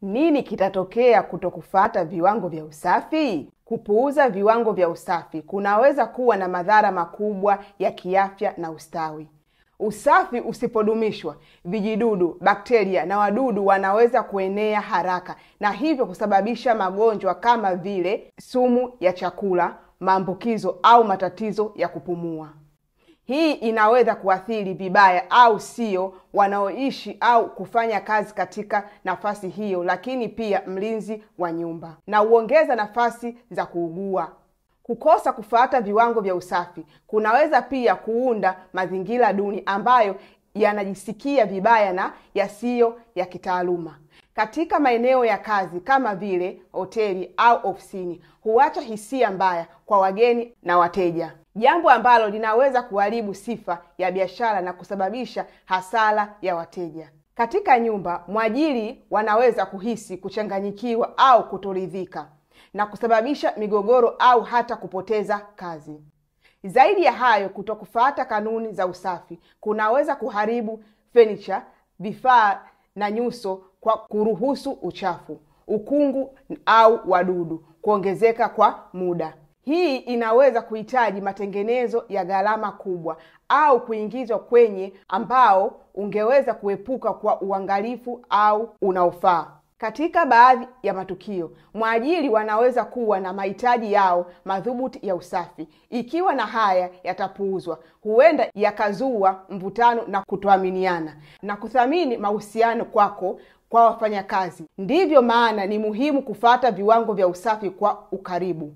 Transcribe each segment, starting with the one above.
Nini kitatokea kutokufuata viwango vya usafi? Kupuuza viwango vya usafi kunaweza kuwa na madhara makubwa ya kiafya na ustawi. Usafi usipodumishwa, vijidudu, bakteria na wadudu wanaweza kuenea haraka na hivyo kusababisha magonjwa kama vile sumu ya chakula, maambukizo au matatizo ya kupumua. Hii inaweza kuathiri vibaya au sio wanaoishi au kufanya kazi katika nafasi hiyo, lakini pia mlinzi wa nyumba, na huongeza nafasi za kuugua. Kukosa kufuata viwango vya usafi kunaweza pia kuunda mazingira duni ambayo yanajisikia vibaya na yasiyo ya kitaaluma. Katika maeneo ya kazi kama vile hoteli au ofisini, huacha hisia mbaya kwa wageni na wateja, jambo ambalo linaweza kuharibu sifa ya biashara na kusababisha hasara ya wateja. Katika nyumba, mwajiri wanaweza kuhisi kuchanganyikiwa au kutoridhika na kusababisha migogoro au hata kupoteza kazi. Zaidi ya hayo, kutokufuata kanuni za usafi kunaweza kuharibu furniture, vifaa na nyuso kwa kuruhusu uchafu, ukungu au wadudu kuongezeka kwa muda. Hii inaweza kuhitaji matengenezo ya gharama kubwa au kuingizwa kwenye ambao ungeweza kuepuka kwa uangalifu au unaofaa. Katika baadhi ya matukio, mwajiri wanaweza kuwa na mahitaji yao madhubuti ya usafi. Ikiwa na haya yatapuuzwa, huenda yakazua mvutano na kutoaminiana na kuthamini mahusiano kwa wafanyakazi. Ndivyo maana ni muhimu kufuata viwango vya usafi kwa ukaribu.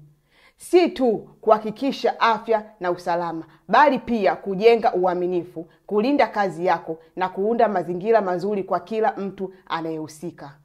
Si tu kuhakikisha afya na usalama, bali pia kujenga uaminifu, kulinda kazi yako na kuunda mazingira mazuri kwa kila mtu anayehusika.